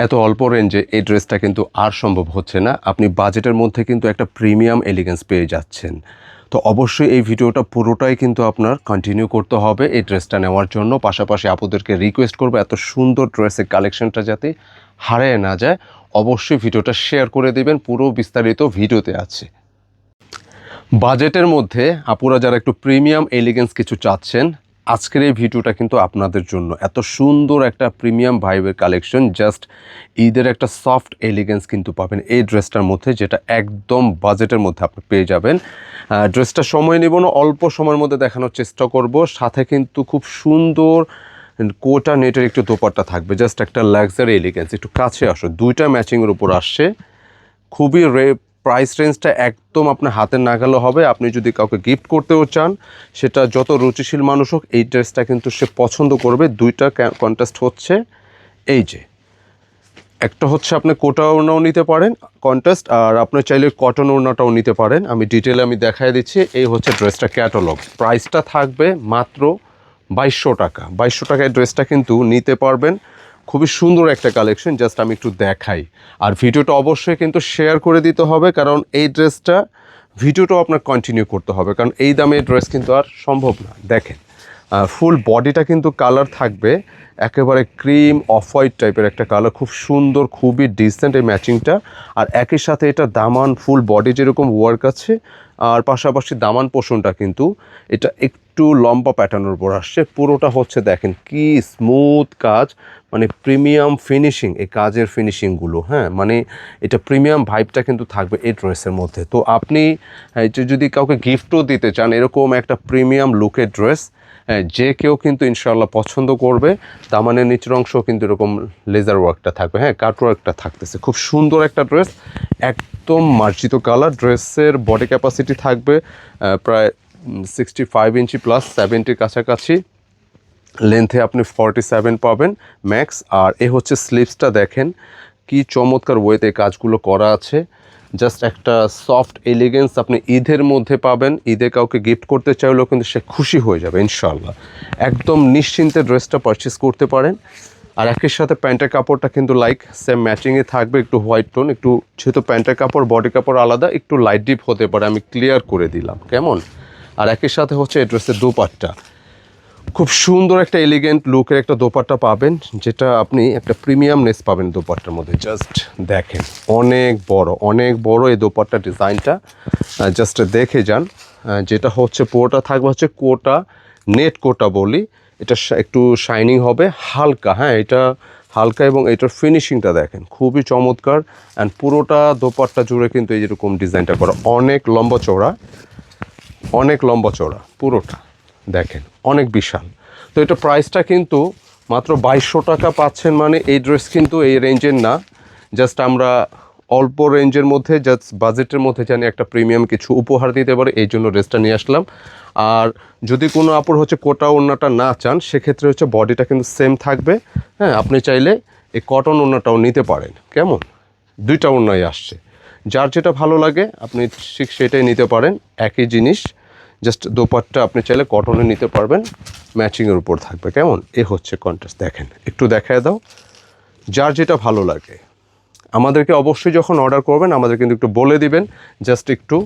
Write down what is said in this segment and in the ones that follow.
এত অল্প রেঞ্জে এই ড্রেসটা কিন্তু আর সম্ভব হচ্ছে না। আপনি বাজেটের মধ্যে কিন্তু একটা প্রিমিয়াম এলিগেন্স পেয়ে যাচ্ছেন। তো অবশ্যই এই ভিডিওটা পুরোটাই কিন্তু আপনার কন্টিনিউ করতে হবে এই ড্রেসটা নেওয়ার জন্য। পাশাপাশি আপুদেরকে রিকোয়েস্ট করবো এত সুন্দর ড্রেসের কালেকশনটা যাতে হারিয়ে না যায়, অবশ্যই ভিডিওটা শেয়ার করে দেবেন। পুরো বিস্তারিত ভিডিওতে আছে। বাজেটের মধ্যে আপুরা যারা একটু প্রিমিয়াম এলিগেন্স কিছু চাচ্ছেন, আজকের এই ভিডিওটা কিন্তু আপনাদের জন্য। এত সুন্দর একটা প্রিমিয়াম ভাইবের কালেকশন, জাস্ট ঈদের একটা সফট এলিগেন্স কিন্তু পাবেন এই ড্রেসটার মধ্যে, যেটা একদম বাজেটের মধ্যে আপনি পেয়ে যাবেন। ড্রেসটা সময় নেব না, অল্প সময়ের মধ্যে দেখানোর চেষ্টা করব। সাথে কিন্তু খুব সুন্দর কোটা নেটের একটু দোপাট্টা থাকবে, জাস্ট একটা লাক্সারি এলিগেন্স। একটু কাছে আসো, দুইটা ম্যাচিংয়ের উপর আসছে। খুবই প্রাইস রেঞ্জটা একদম আপনার হাতের নাগালে হবে। আপনি যদি কাউকে গিফট করতেও চান, সেটা যত রুচিশীল মানুষ হোক, এই ড্রেসটা কিন্তু সে পছন্দ করবে। দুইটা কন্ট্রাস্ট হচ্ছে, এই যে একটা হচ্ছে আপনি কোটা ওড়নাও নিতে পারেন কন্ট্রাস্ট, আর আপনি চাইলে কটন ওড়নাটাও নিতে পারেন। আমি ডিটেলে দেখাই দিচ্ছি। এই হচ্ছে ড্রেসটা ক্যাটালগ, প্রাইসটা থাকবে মাত্র 2200 টাকা। 2200 টাকায় ড্রেসটা কিন্তু নিতে পারবেন। খুবই সুন্দর একটা কালেকশন, জাস্ট আমি একটু দেখাই। আর ভিডিওটা অবশ্যই কিন্তু শেয়ার করে দিতে হবে, কারণ এই ড্রেসটা ভিডিওটাও আপনার কন্টিনিউ করতে হবে, কারণ এই দামে ড্রেস কিন্তু আর সম্ভব না। দেখেন ফুল বডিটা কিন্তু কালার থাকবে একেবারে ক্রিম অফ হোয়াইট টাইপের একটা কালার, খুব সুন্দর, খুবই ডিসেন্ট এই ম্যাচিংটা। আর একই সাথে এটা দামান, ফুল বডি যেরকম ওয়ার্ক আছে, আর পাশাপাশি দামান পোষণটা কিন্তু এটা একটু লম্বা প্যাটার্নের উপর আসছে। পুরোটা হচ্ছে দেখেন কি স্মুথ কাজ, মানে প্রিমিয়াম ফিনিশিং, এই কাজের ফিনিশিংগুলো, হ্যাঁ, মানে এটা প্রিমিয়াম ভাইবটা কিন্তু থাকবে এই ড্রেসের মধ্যে। তো আপনি যদি কাউকে গিফটও দিতে চান এরকম একটা প্রিমিয়াম লুকের ড্রেস, যে কেউ কিন্তু ইনশাআল্লাহ পছন্দ করবে। দামানের নিচের অংশও কিন্তু এরকম লেজার ওয়ার্কটা থাকবে, হ্যাঁ, কাট ওয়ার্কটা থাকতেছে। খুব সুন্দর একটা ড্রেস, একদম মার্জিত কালার। ড্রেসের বডি ক্যাপাসিটি থাকবে প্রায় 65 ইঞ্চি প্লাস 70 কাছাকাছি। লেন্থে আপনি 47 পাবেন ম্যাক্স। আর এ হচ্ছে স্লিভসটা, দেখেন কি চমৎকার ওয়েতে কাজগুলো করা আছে। জাস্ট একটা সফট এলিগেন্স আপনি ঈদের মধ্যে পাবেন। ঈদে কাউকে গিফট করতে চাইলেও কিন্তু সে খুশি হয়ে যাবে ইনশাআল্লাহ। একদম নিশ্চিন্তে ড্রেসটা পারচেস করতে পারেন। আর একই সাথে প্যান্টের কাপড়টা কিন্তু লাইক সেম ম্যাচিংয়ে থাকবে, একটু হোয়াইট টোন। একটু যেহেতু প্যান্টের কাপড় বডি কাপড় আলাদা, একটু লাইট ডিপ হতে পারে, আমি ক্লিয়ার করে দিলাম কেমন। আর একই সাথে হচ্ছে এই ড্রেসের দোপাট্টা, খুব সুন্দর একটা এলিগেন্ট লুকের একটা দোপাট্টা পাবেন, যেটা আপনি একটা প্রিমিয়ামনেস পাবেন দোপাট্টার মধ্যে। জাস্ট দেখেন অনেক বড় এই দোপাট্টা ডিজাইনটা, জাস্ট দেখে যান। যেটা হচ্ছে পুরোটা থাকবে হচ্ছে কোটা, নেট কোটা বলি। এটা একটু শাইনিং হবে হালকা, হ্যাঁ, এটা হালকা, এবং এটার ফিনিশিংটা দেখেন খুবই চমৎকার। অ্যান্ড পুরোটা দোপাট্টা জুড়ে কিন্তু এইরকম ডিজাইনটা করা, অনেক লম্বা চওড়া পুরোটা দেখেন, অনেক বিশাল। তো এটা প্রাইসটা কিন্তু মাত্র 2200 টাকা পাচ্ছেন। মানে এই ড্রেস কিন্তু এই রেঞ্জের না, জাস্ট আমরা অল্প রেঞ্জের মধ্যে, জাস্ট বাজেটের মধ্যে জানি একটা প্রিমিয়াম কিছু উপহার দিতে পারে, এই জন্য ড্রেসটা নিয়ে আসলাম। আর যদি কোনো আপুর হচ্ছে কোটা ওড়নাটা না চান, সেক্ষেত্রে হচ্ছে বডিটা কিন্তু সেম থাকবে, হ্যাঁ, আপনি চাইলে এই কটন ওড়নাটাও নিতে পারেন কেমন। দুইটা ওড়নাই আসছে, যার যেটা ভালো লাগে আপনি ঠিক সেটাই নিতে পারেন, একই জিনিস। জাস্ট দোপাট্টা আপনি চাইলে কটনে নিতে পারবেন, ম্যাচিংয়ের উপর থাকবে কেমন। এ হচ্ছে কন্ট্রাস্ট, দেখেন একটু দেখায় দাও, যার যেটা ভালো লাগে। আমাদেরকে অবশ্যই যখন অর্ডার করবেন আমাদের কিন্তু একটু বলে দিবেন, জাস্ট একটু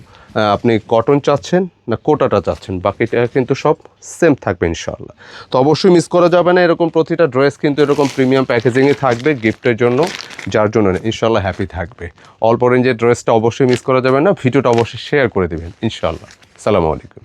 আপনি কটন চাচ্ছেন না কোটাটা চাচ্ছেন, বাকিটা কিন্তু সব সেম থাকবে ইনশাআল্লাহ। তো অবশ্যই মিস করা যাবে না, এরকম প্রতিটা ড্রেস কিন্তু এরকম প্রিমিয়াম প্যাকেজিংয়ে থাকবে গিফটের জন্য, যার জন্য ইনশাআল্লাহ হ্যাপি থাকবে। অল্প রেঞ্জের ড্রেসটা অবশ্যই মিস করা যাবে না। ভিডিওটা অবশ্যই শেয়ার করে দেবেন ইনশাআল্লাহ। আসসালামু আলাইকুম।